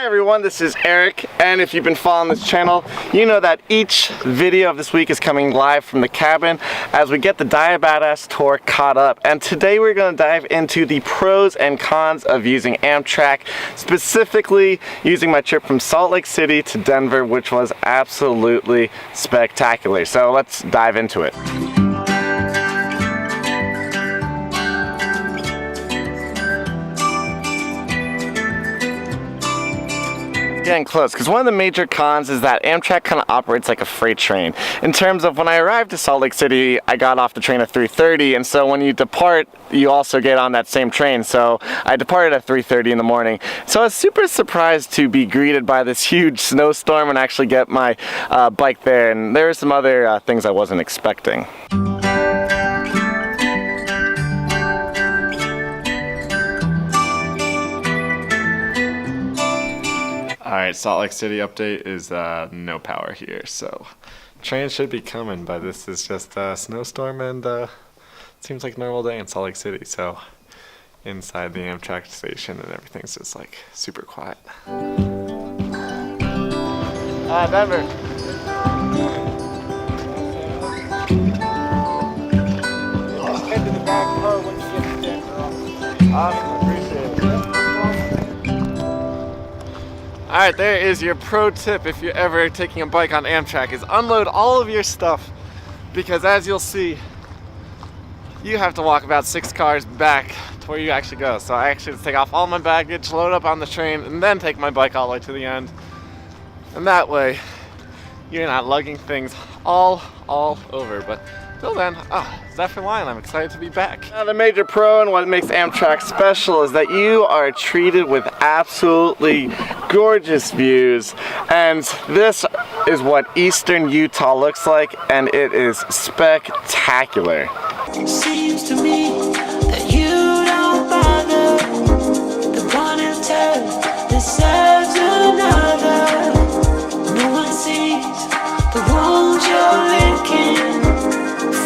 Hi everyone, this is Eric, and if you've been following this channel, you know that each video of this week is coming live from the cabin as we get the Diabadass Tour caught up. And today we're going to dive into the pros and cons of using Amtrak, specifically using my trip from Salt Lake City to Denver, which was absolutely spectacular. So let's dive into it. Getting close, because one of the major cons is that Amtrak kind of operates like a freight train. In terms of when I arrived to Salt Lake City, I got off the train at 3:30, and so when you depart, you also get on that same train. So I departed at 3:30 in the morning. So I was super surprised to be greeted by this huge snowstorm and actually get my bike there, and there were some other things I wasn't expecting. Alright, Salt Lake City update is no power here, so train should be coming, but this is just a snowstorm and it seems like a normal day in Salt Lake City, so inside the Amtrak station and everything's just like super quiet. Denver. Head to the back car when you get to Denver. Awesome, appreciate it. Alright, there is your pro tip if you're ever taking a bike on Amtrak, is unload all of your stuff, because as you'll see, you have to walk about 6 cars back to where you actually go. So I actually take off all my baggage, load up on the train, and then take my bike all the way to the end. And that way, you're not lugging things all over. But till then, Zephyr Line, I'm excited to be back. Now the major pro and what makes Amtrak special is that you are treated with absolutely gorgeous views, and this is what eastern Utah looks like, and it is spectacular. Seems to me that you don't bother. The one in turn deserves another. No one sees the wound you're licking.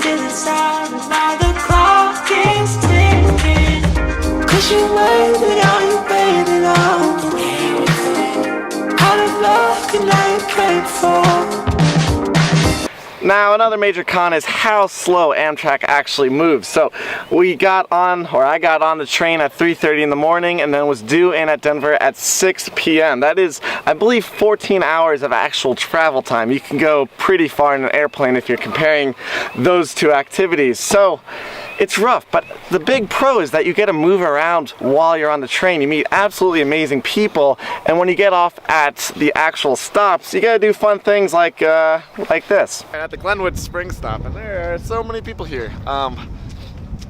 Feel inside and now the clock is ticking. 'Cause you waited on you waited on. Out of luck and now you prayed for. Now another major con is how slow Amtrak actually moves. So I got on the train at 3:30 in the morning and then was due in at Denver at 6 p.m. That is, I believe, 14 hours of actual travel time. You can go pretty far in an airplane if you're comparing those two activities. So it's rough, but the big pro is that you get to move around while you're on the train. You meet absolutely amazing people, and when you get off at the actual stops, you gotta do fun things like this. At the Glenwood Spring stop, and there are so many people here.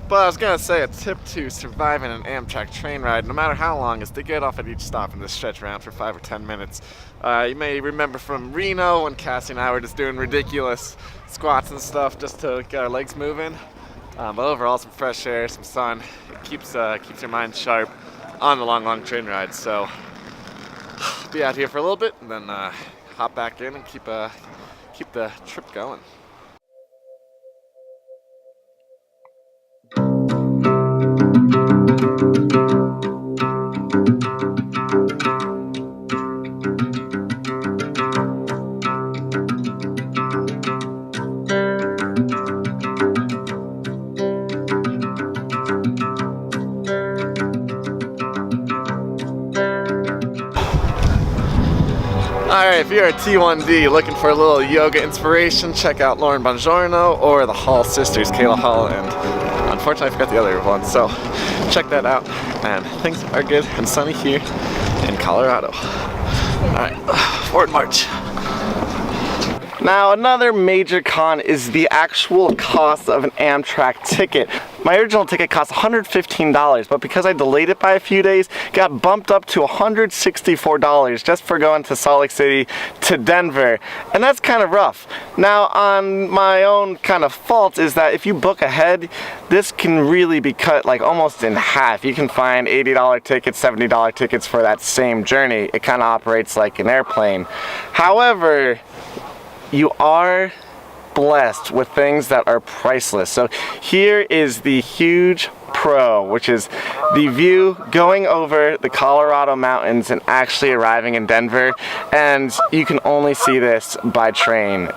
But I was gonna say a tip to surviving an Amtrak train ride, no matter how long, is to get off at each stop and just stretch around for 5 or 10 minutes. You may remember from Reno when Cassie and I were just doing ridiculous squats and stuff just to get our legs moving. But overall, some fresh air, some sun, it keeps your mind sharp on the long train ride. So be out here for a little bit and then hop back in and keep the trip going. Alright, if you're a T1D looking for a little yoga inspiration, check out Lauren Bongiorno or the Hall Sisters, Kayla Hall, and unfortunately I forgot the other one, so check that out. And things are good and sunny here in Colorado. Alright, forward march. Now another major con is the actual cost of an Amtrak ticket. My original ticket cost $115, but because I delayed it by a few days, got bumped up to $164 just for going to Salt Lake City to Denver, and that's kind of rough. Now on my own kind of fault is that if you book ahead, this can really be cut like almost in half. You can find $80 tickets, $70 tickets for that same journey. It kind of operates like an airplane. However, you are blessed with things that are priceless. So here is the huge Crow, which is the view going over the Colorado mountains and actually arriving in Denver, and you can only see this by train.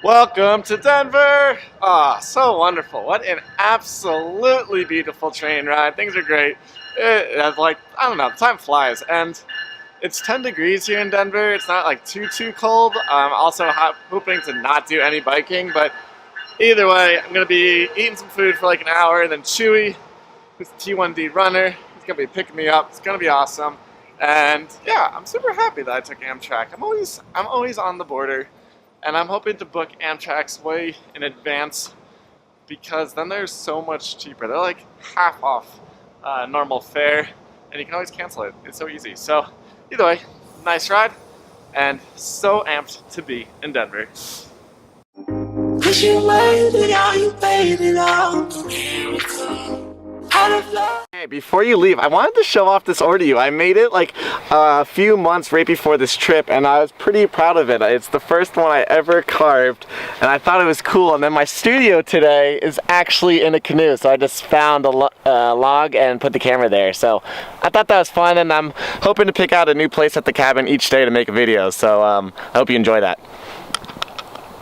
Welcome to Denver! Ah, so wonderful. What an absolutely beautiful train ride. Things are great. Like, I don't know, time flies. And it's 10 degrees here in Denver. It's not like too cold. I'm also hoping to not do any biking, but either way, I'm going to be eating some food for like an hour, and then Chewy, who's a T1D runner, he's going to be picking me up. It's going to be awesome. And yeah, I'm super happy that I took Amtrak. I'm always on the border. And I'm hoping to book Amtrak's way in advance because then they're so much cheaper. They're like half off normal fare, and you can always cancel it. It's so easy. So either way, nice ride, and so amped to be in Denver. 'Cause you made it out, you paid it all. Out of love. Hey, before you leave, I wanted to show off this order to you. I made it like a few months right before this trip, and I was pretty proud of it. It's the first one I ever carved, and I thought it was cool. And then my studio today is actually in a canoe, so I just found a log and put the camera there. So I thought that was fun, and I'm hoping to pick out a new place at the cabin each day to make a video. So I hope you enjoy that.